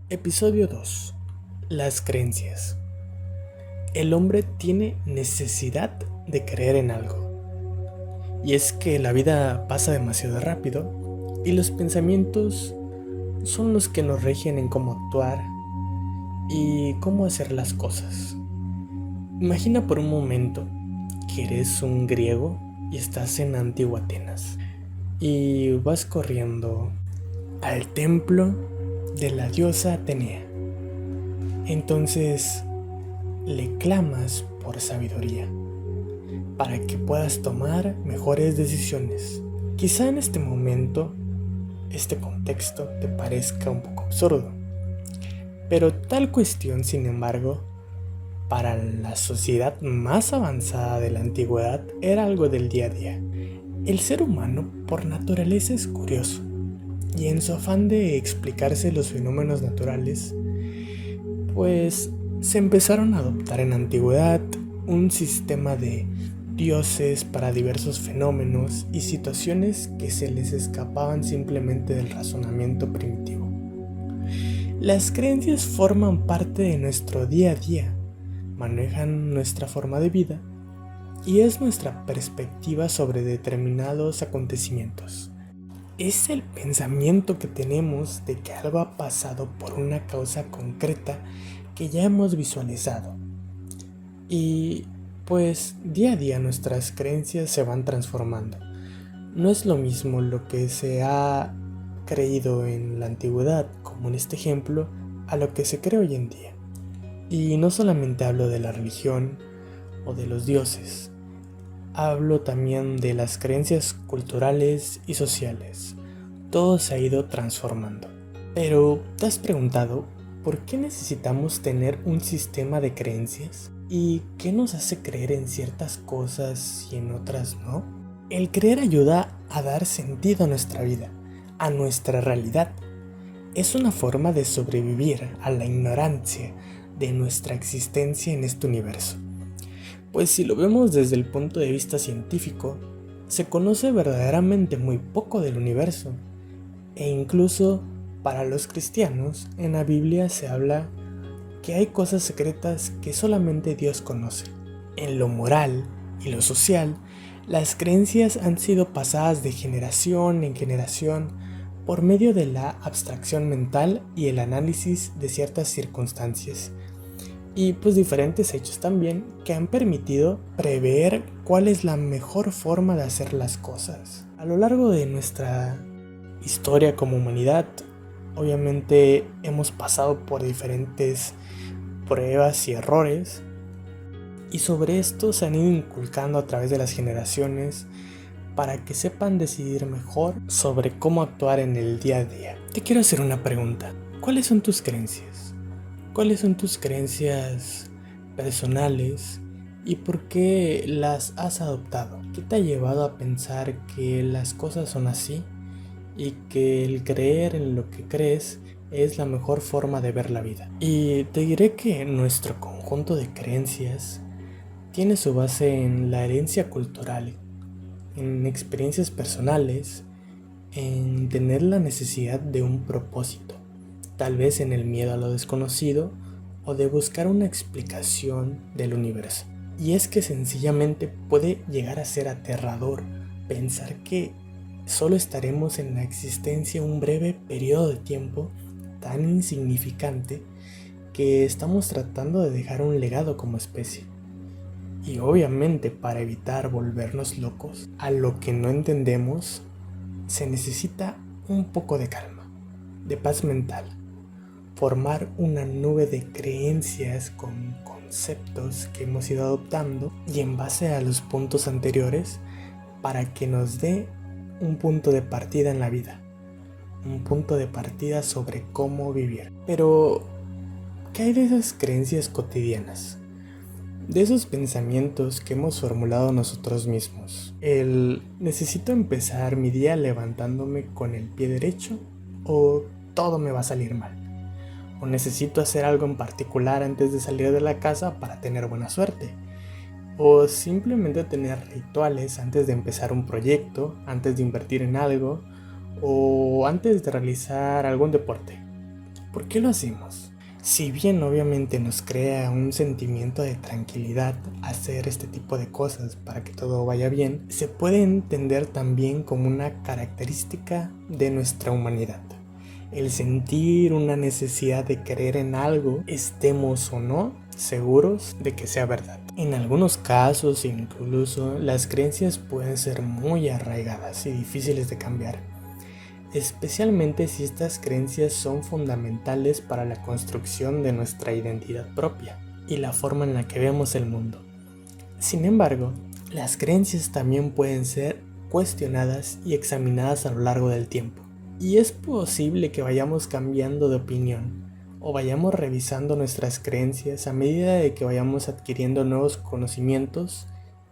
Episodio 2. Las creencias. El hombre tiene necesidad de creer en algo. Y es que la vida pasa demasiado rápido y los pensamientos son los que nos rigen en cómo actuar y cómo hacer las cosas. Imagina por un momento que eres un griego y estás en Antigua Atenas y vas corriendo al templo de la diosa Atenea. Entonces le clamas por sabiduría para que puedas tomar mejores decisiones. Quizá en este momento este contexto te parezca un poco absurdo, pero tal cuestión, sin embargo, para la sociedad más avanzada de la antigüedad era algo del día a día. El ser humano por naturaleza es curioso, y en su afán de explicarse los fenómenos naturales, pues se empezaron a adoptar en la antigüedad un sistema de dioses para diversos fenómenos y situaciones que se les escapaban simplemente del razonamiento primitivo. Las creencias forman parte de nuestro día a día, manejan nuestra forma de vida y es nuestra perspectiva sobre determinados acontecimientos. Es el pensamiento que tenemos de que algo ha pasado por una causa concreta que ya hemos visualizado. Y pues día a día nuestras creencias se van transformando. No es lo mismo lo que se ha creído en la antigüedad, como en este ejemplo, a lo que se cree hoy en día. Y no solamente hablo de la religión o de los dioses. Hablo también de las creencias culturales y sociales. Todo se ha ido transformando. Pero, ¿te has preguntado por qué necesitamos tener un sistema de creencias? ¿Y qué nos hace creer en ciertas cosas y en otras no? El creer ayuda a dar sentido a nuestra vida, a nuestra realidad. Es una forma de sobrevivir a la ignorancia de nuestra existencia en este universo. Pues si lo vemos desde el punto de vista científico, se conoce verdaderamente muy poco del universo. E incluso para los cristianos, en la Biblia se habla que hay cosas secretas que solamente Dios conoce. En lo moral y lo social, las creencias han sido pasadas de generación en generación por medio de la abstracción mental y el análisis de ciertas circunstancias. Y pues diferentes hechos también que han permitido prever cuál es la mejor forma de hacer las cosas. A lo largo de nuestra historia como humanidad, obviamente hemos pasado por diferentes pruebas y errores, y sobre esto se han ido inculcando a través de las generaciones para que sepan decidir mejor sobre cómo actuar en el día a día. Te quiero hacer una pregunta. ¿Cuáles son tus creencias? ¿Cuáles son tus creencias personales y por qué las has adoptado? ¿Qué te ha llevado a pensar que las cosas son así y que el creer en lo que crees es la mejor forma de ver la vida? Y te diré que nuestro conjunto de creencias tiene su base en la herencia cultural, en experiencias personales, en tener la necesidad de un propósito, tal vez en el miedo a lo desconocido o de buscar una explicación del universo. Y es que sencillamente puede llegar a ser aterrador pensar que solo estaremos en la existencia un breve periodo de tiempo tan insignificante que estamos tratando de dejar un legado como especie. Y obviamente para evitar volvernos locos a lo que no entendemos, se necesita un poco de calma, de paz mental, formar una nube de creencias con conceptos que hemos ido adoptando y en base a los puntos anteriores para que nos dé un punto de partida en la vida, un punto de partida sobre cómo vivir. Pero, ¿qué hay de esas creencias cotidianas? De esos pensamientos que hemos formulado nosotros mismos. ¿Necesito empezar mi día levantándome con el pie derecho o todo me va a salir mal? ¿O necesito hacer algo en particular antes de salir de la casa para tener buena suerte? ¿O simplemente tener rituales antes de empezar un proyecto, antes de invertir en algo o antes de realizar algún deporte? ¿Por qué lo hacemos? Si bien obviamente nos crea un sentimiento de tranquilidad hacer este tipo de cosas para que todo vaya bien, se puede entender también como una característica de nuestra humanidad. El sentir una necesidad de creer en algo, estemos o no seguros de que sea verdad. En algunos casos incluso las creencias pueden ser muy arraigadas y difíciles de cambiar, especialmente si estas creencias son fundamentales para la construcción de nuestra identidad propia y la forma en la que vemos el mundo. Sin embargo, las creencias también pueden ser cuestionadas y examinadas a lo largo del tiempo, y es posible que vayamos cambiando de opinión o vayamos revisando nuestras creencias a medida de que vayamos adquiriendo nuevos conocimientos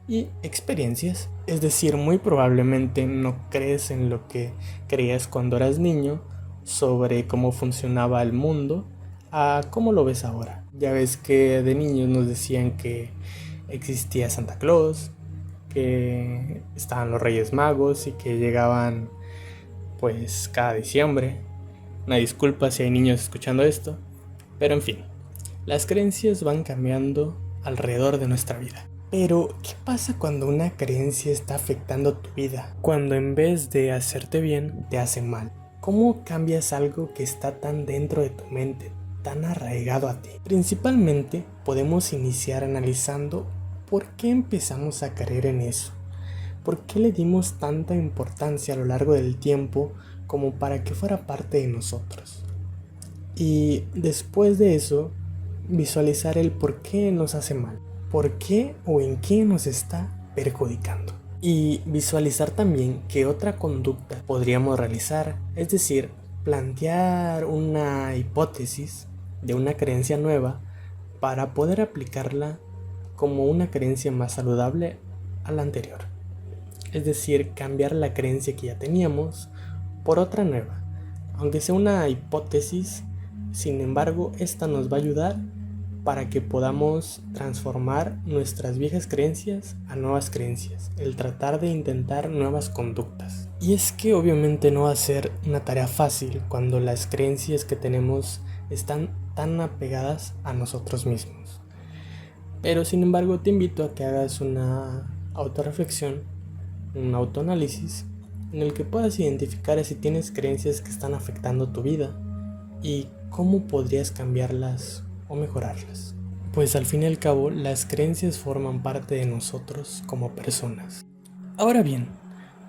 y experiencias. Es decir, muy probablemente no crees en lo que creías cuando eras niño sobre cómo funcionaba el mundo a cómo lo ves ahora. Ya ves que de niños nos decían que existía Santa Claus, que estaban los Reyes Magos y que llegaban pues cada diciembre. Una disculpa si hay niños escuchando esto, pero en fin, las creencias van cambiando alrededor de nuestra vida. Pero, ¿qué pasa cuando una creencia está afectando tu vida? Cuando en vez de hacerte bien, te hace mal. ¿Cómo cambias algo que está tan dentro de tu mente, tan arraigado a ti? Principalmente, podemos iniciar analizando por qué empezamos a creer en eso. ¿Por qué le dimos tanta importancia a lo largo del tiempo como para que fuera parte de nosotros? Y después de eso, visualizar el por qué nos hace mal. ¿Por qué o en qué nos está perjudicando? Y visualizar también qué otra conducta podríamos realizar, es decir, plantear una hipótesis de una creencia nueva para poder aplicarla como una creencia más saludable a la anterior. Es decir, cambiar la creencia que ya teníamos por otra nueva. Aunque sea una hipótesis, sin embargo, esta nos va a ayudar para que podamos transformar nuestras viejas creencias a nuevas creencias, el tratar de intentar nuevas conductas. Y es que obviamente no va a ser una tarea fácil cuando las creencias que tenemos están tan apegadas a nosotros mismos. Pero sin embargo te invito a que hagas una autorreflexión, un autoanálisis, en el que puedas identificar si tienes creencias que están afectando tu vida y cómo podrías cambiarlas o mejorarlas. Pues al fin y al cabo, las creencias forman parte de nosotros como personas. Ahora bien,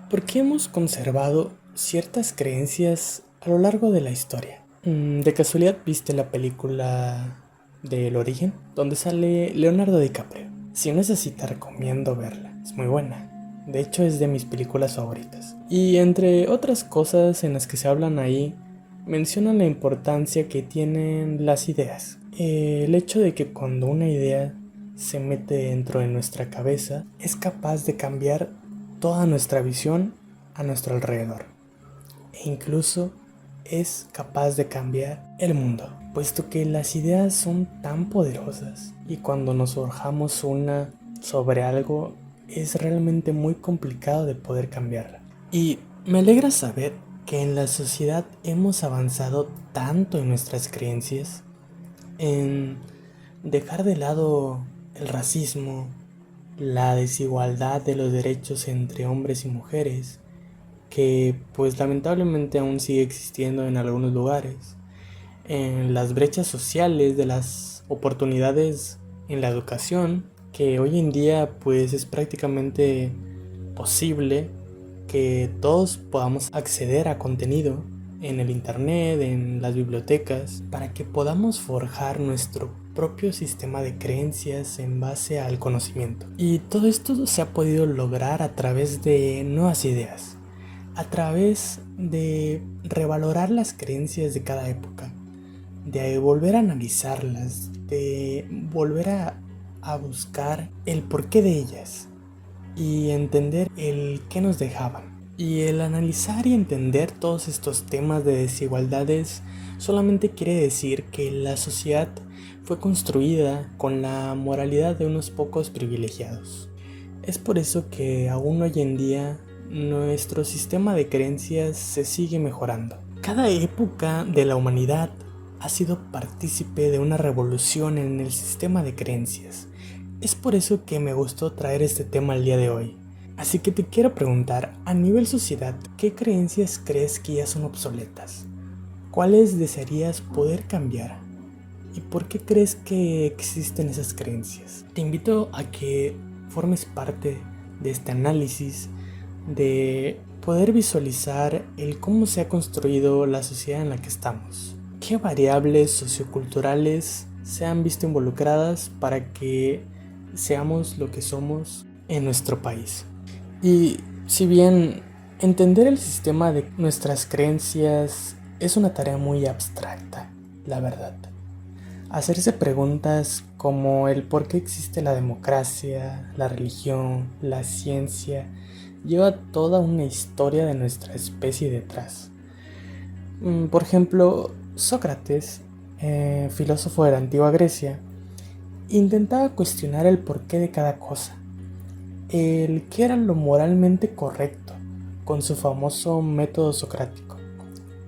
¿por qué hemos conservado ciertas creencias a lo largo de la historia? ¿De casualidad viste la película de El Origen, donde sale Leonardo DiCaprio? Si no es así, te recomiendo verla, es muy buena. De hecho, es de mis películas favoritas. Y entre otras cosas en las que se hablan ahí, mencionan la importancia que tienen las ideas. El hecho de que cuando una idea se mete dentro de nuestra cabeza, es capaz de cambiar toda nuestra visión a nuestro alrededor. E incluso es capaz de cambiar el mundo, puesto que las ideas son tan poderosas y cuando nos forjamos una sobre algo, es realmente muy complicado de poder cambiarla. Y me alegra saber que en la sociedad hemos avanzado tanto en nuestras creencias, en dejar de lado el racismo, la desigualdad de los derechos entre hombres y mujeres, que pues lamentablemente aún sigue existiendo en algunos lugares, en las brechas sociales de las oportunidades en la educación, que hoy en día pues es prácticamente posible que todos podamos acceder a contenido en el internet, en las bibliotecas, para que podamos forjar nuestro propio sistema de creencias en base al conocimiento. Y todo esto se ha podido lograr a través de nuevas ideas, a través de revalorar las creencias de cada época, de volver a analizarlas, de volver a buscar el porqué de ellas y entender el qué nos dejaban. Y el analizar y entender todos estos temas de desigualdades solamente quiere decir que la sociedad fue construida con la moralidad de unos pocos privilegiados. Es por eso que aún hoy en día nuestro sistema de creencias se sigue mejorando. Cada época de la humanidad ha sido partícipe de una revolución en el sistema de creencias. Es por eso que me gustó traer este tema al día de hoy. Así que te quiero preguntar, a nivel sociedad, ¿qué creencias crees que ya son obsoletas? ¿Cuáles desearías poder cambiar? ¿Y por qué crees que existen esas creencias? Te invito a que formes parte de este análisis, de poder visualizar el cómo se ha construido la sociedad en la que estamos. ¿Qué variables socioculturales se han visto involucradas para que seamos lo que somos en nuestro país? Y si bien entender el sistema de nuestras creencias es una tarea muy abstracta, la verdad. Hacerse preguntas como el por qué existe la democracia, la religión, la ciencia, lleva toda una historia de nuestra especie detrás. Por ejemplo, Sócrates, filósofo de la antigua Grecia, intentaba cuestionar el porqué de cada cosa, el qué era lo moralmente correcto, con su famoso método socrático,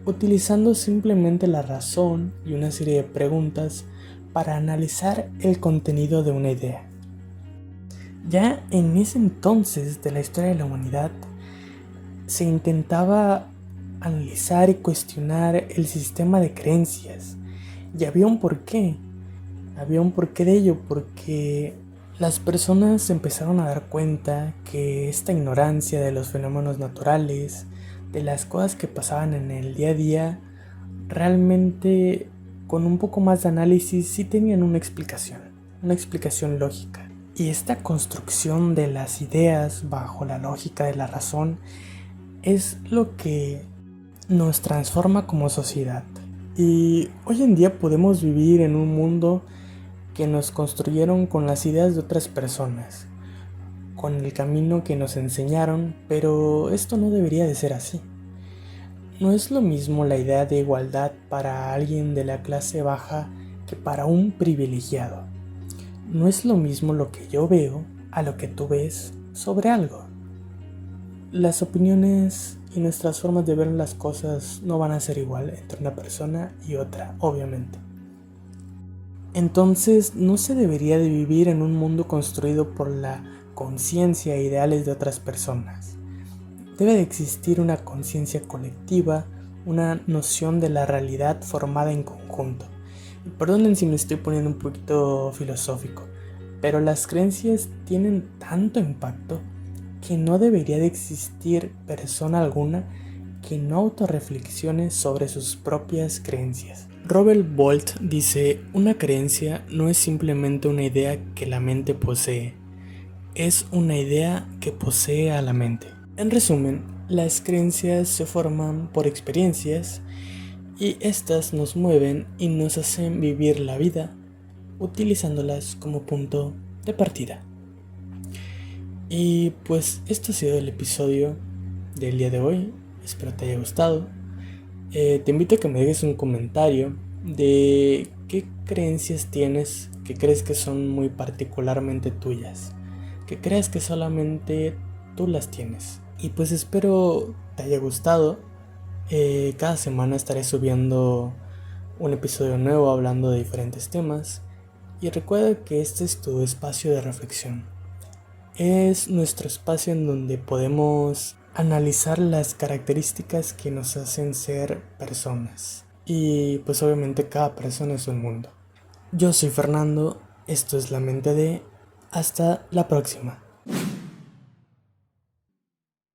utilizando simplemente la razón y una serie de preguntas para analizar el contenido de una idea. Ya en ese entonces de la historia de la humanidad se intentaba analizar y cuestionar el sistema de creencias, y había un porqué de ello, porque las personas se empezaron a dar cuenta que esta ignorancia de los fenómenos naturales, de las cosas que pasaban en el día a día, realmente con un poco más de análisis sí tenían una explicación lógica. Y esta construcción de las ideas bajo la lógica de la razón es lo que nos transforma como sociedad. Y hoy en día podemos vivir en un mundo que nos construyeron con las ideas de otras personas, con el camino que nos enseñaron, pero esto no debería de ser así. No es lo mismo la idea de igualdad para alguien de la clase baja que para un privilegiado. No es lo mismo lo que yo veo a lo que tú ves sobre algo. Las opiniones y nuestras formas de ver las cosas no van a ser igual entre una persona y otra, obviamente. Entonces, no se debería de vivir en un mundo construido por la conciencia e ideales de otras personas. Debe de existir una conciencia colectiva, una noción de la realidad formada en conjunto. Perdonen si me estoy poniendo un poquito filosófico, pero las creencias tienen tanto impacto que no debería de existir persona alguna que no autorreflexione sobre sus propias creencias. Robert Bolt dice: una creencia no es simplemente una idea que la mente posee, es una idea que posee a la mente. En resumen, las creencias se forman por experiencias y estas nos mueven y nos hacen vivir la vida utilizándolas como punto de partida. Y pues esto ha sido el episodio del día de hoy. Espero te haya gustado. Te invito a que me dejes un comentario de qué creencias tienes que crees que son muy particularmente tuyas, que crees que solamente tú las tienes. Y pues espero te haya gustado. Cada semana estaré subiendo un episodio nuevo hablando de diferentes temas. Y recuerda que este es tu espacio de reflexión. Es nuestro espacio en donde podemos analizar las características que nos hacen ser personas. Y pues obviamente cada persona es un mundo. Yo soy Fernando, esto es La Mente de... Hasta la próxima.